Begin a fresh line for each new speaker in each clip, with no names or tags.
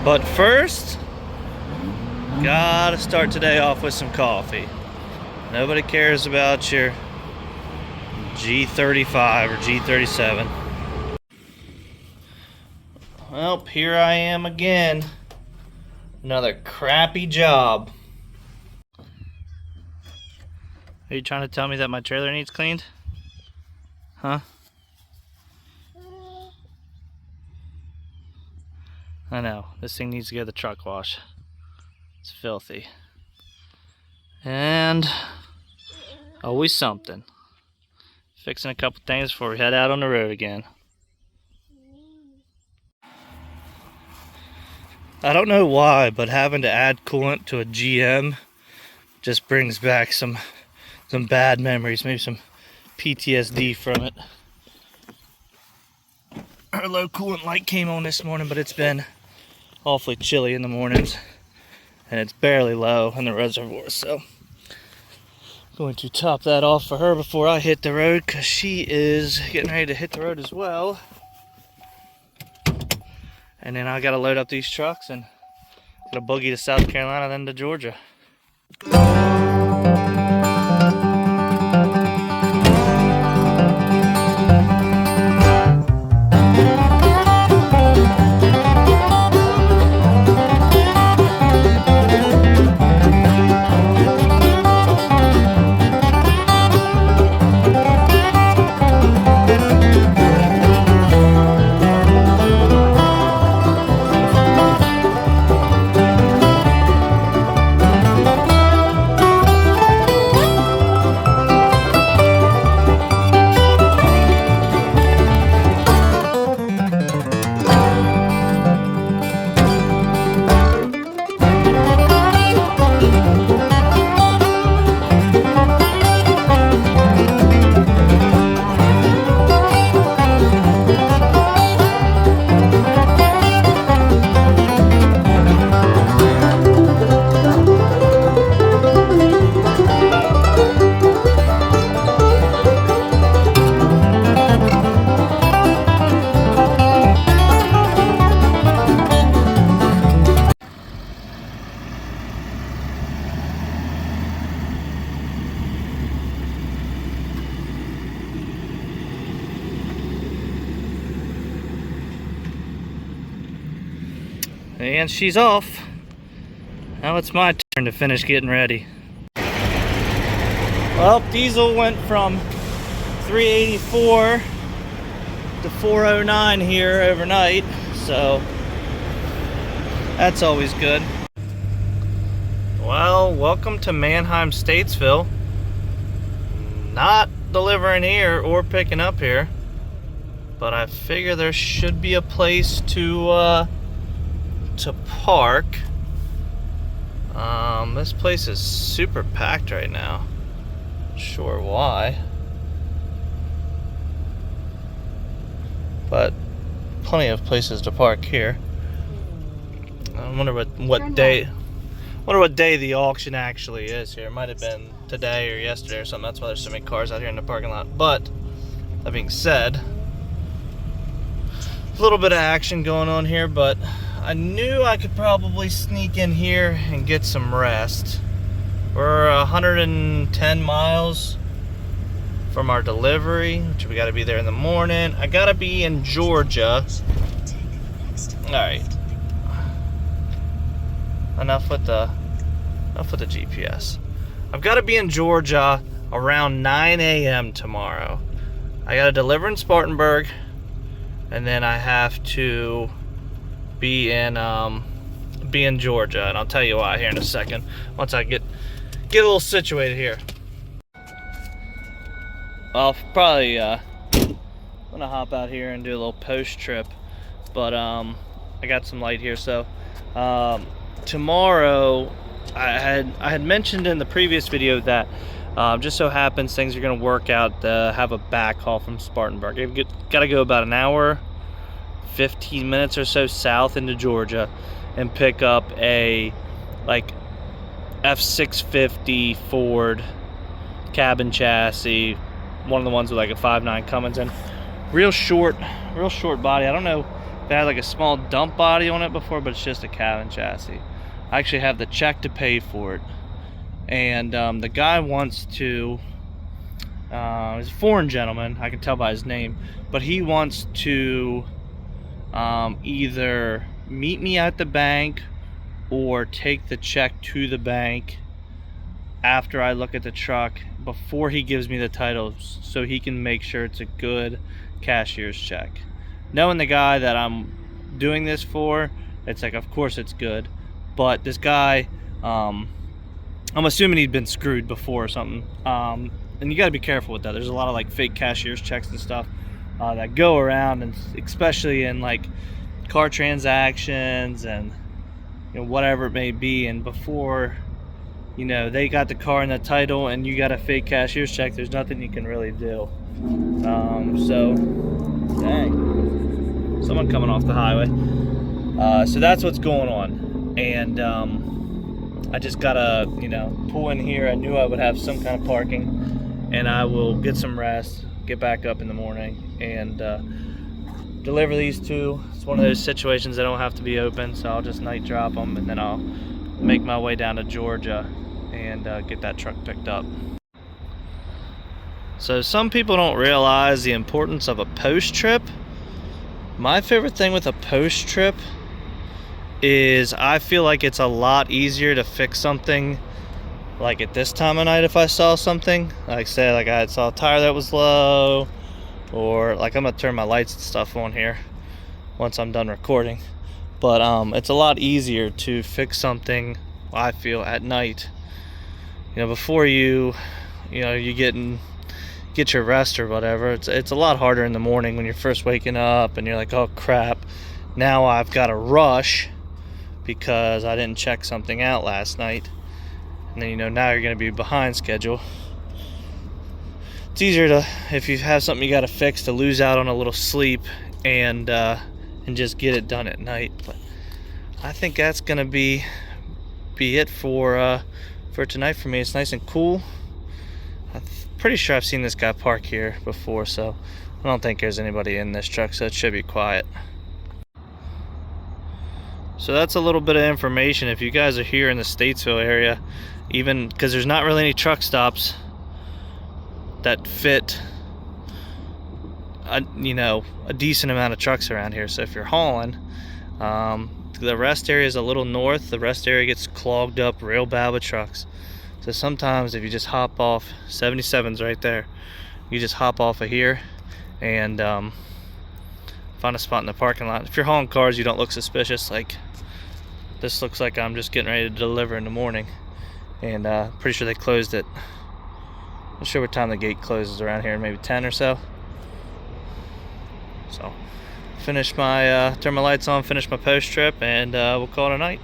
But first, gotta start today off with some coffee. Nobody cares about your G35 or G37. Well, here I am again. Another crappy job. Are you trying to tell me that my trailer needs cleaned? Huh? I know, this thing needs to go to the truck wash. It's filthy. And always something. Fixing a couple things before we head out on the road again. I don't know why, but having to add coolant to a GM just brings back some bad memories, maybe some PTSD from it. Our low coolant light came on this morning, but it's been awfully chilly in the mornings, and it's barely low in the reservoir, so I'm going to top that off for her before I hit the road, because she is getting ready to hit the road as well. And then I gotta load up these trucks and gotta boogie to South Carolina, then to Georgia. And she's off. Now it's my turn to finish getting ready. Well, diesel went from 384 to 409 here overnight, so that's always good. Well, welcome to Mannheim, Statesville. Not delivering here or picking up here, but I figure there should be a place to park. This place is super packed right now. Not sure why, but plenty of places to park here. I wonder what day the auction actually is here. It might have been today or yesterday or something. That's why there's so many cars out here in the parking lot. But that being said, a little bit of action going on here, but I knew I could probably sneak in here and get some rest. We're 110 miles from our delivery, which we gotta be there in the morning. I gotta be in Georgia. Alright. Enough with the GPS. I've gotta be in Georgia around 9 a.m. tomorrow. I gotta deliver in Spartanburg, and then I have to be in Georgia, and I'll tell you why here in a second once I get a little situated here. I'll probably gonna hop out here and do a little post trip, but I got some light here. So tomorrow I had mentioned in the previous video that just so happens things are gonna work out to have a back haul from Spartanburg. You've got to go about an hour 15 minutes or so south into Georgia and pick up a like F650 Ford cabin chassis, one of the ones with like a 5.9 Cummins, and real short body. I don't know They had like a small dump body on it before, but it's just a cabin chassis. I actually have the check to pay for it. And the guy wants to, he's a foreign gentleman, I can tell by his name, but he wants to either meet me at the bank or take the check to the bank after I look at the truck before he gives me the title, so he can make sure it's a good cashier's check. Knowing the guy that I'm doing this for, it's like, of course it's good. But this guy, I'm assuming he'd been screwed before or something. And you got to be careful with that. There's a lot of like fake cashier's checks and stuff that go around, and especially in like car transactions and whatever it may be. And before they got the car and the title, and you got a fake cashier's check, there's nothing you can really do. So, dang, someone coming off the highway. So that's what's going on, and I just gotta, pull in here. I knew I would have some kind of parking, and I will get some rest, get back up in the morning, and deliver these two. It's one of those situations that don't have to be open, so I'll just night drop them, and then I'll make my way down to Georgia and get that truck picked up. So some people don't realize the importance of a post trip. My favorite thing with a post trip is I feel like it's a lot easier to fix something like at this time of night. If I saw something, like say like I saw a tire that was low, or like I'm gonna turn my lights and stuff on here once I'm done recording, but it's a lot easier to fix something, I feel, at night, before you get your rest or whatever. It's a lot harder in the morning when you're first waking up and you're like, oh crap, now I've got to rush because I didn't check something out last night, and then now you're going to be behind schedule. It's easier to, if you have something you got to fix, to lose out on a little sleep and just get it done at night. But I think that's going to be it for tonight for me. It's nice and cool. I'm pretty sure I've seen this guy park here before, so I don't think there's anybody in this truck, so it should be quiet. So that's a little bit of information. If you guys are here in the Statesville area, even because there's not really any truck stops that fit a decent amount of trucks around here. So if you're hauling, the rest area is a little north. The rest area gets clogged up real bad with trucks. So sometimes if you just hop off, 77's right there, you just hop off of here and find a spot in the parking lot. If you're hauling cars, you don't look suspicious. Like this looks like I'm just getting ready to deliver in the morning, and pretty sure they closed it. Not sure what time the gate closes around here, maybe 10 or so. So finish my turn my lights on, finish my post trip, and we'll call it a night.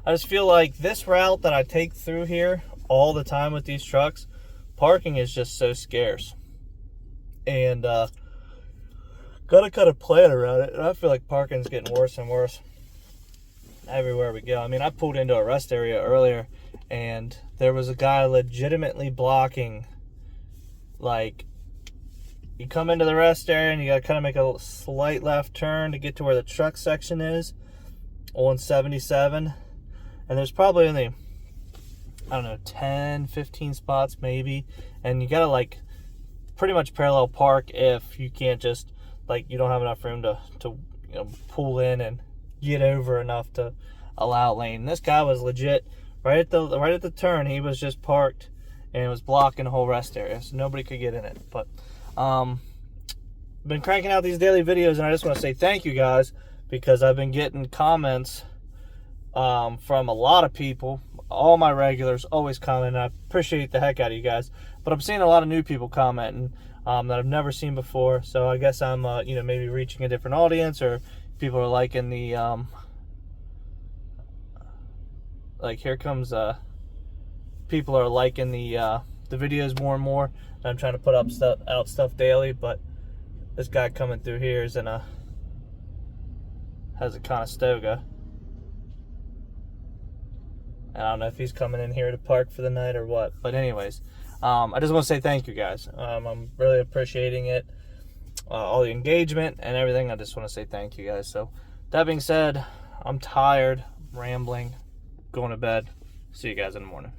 I just feel like this route that I take through here all the time with these trucks, parking is just so scarce, and gotta kind of plan around it. And I feel like parking's getting worse and worse everywhere we go. I mean, I pulled into a rest area earlier, and there was a guy legitimately blocking. Like, you come into the rest area and you gotta kind of make a slight left turn to get to where the truck section is on 77. And there's probably only, I don't know, 10, 15 spots maybe. And you gotta like pretty much parallel park if you can't just, like, you don't have enough room to pull in and get over enough to allow lane. And this guy was legit right at the turn. He was just parked and was blocking the whole rest area, so nobody could get in it. But been cranking out these daily videos, and I just want to say thank you guys, because I've been getting comments from a lot of people. All my regulars always comment, and I appreciate the heck out of you guys. But I'm seeing a lot of new people commenting that I've never seen before. So I guess I'm maybe reaching a different audience, or people are liking the like, here comes people are liking the videos more and more. I'm trying to put up stuff daily, but this guy coming through here is has a Conestoga. I don't know if he's coming in here to park for the night or what. But anyways, I just want to say thank you guys. I'm really appreciating it. all the engagement and everything. I just want to say thank you guys. So that being said, I'm tired, rambling, going to bed. See you guys in the morning.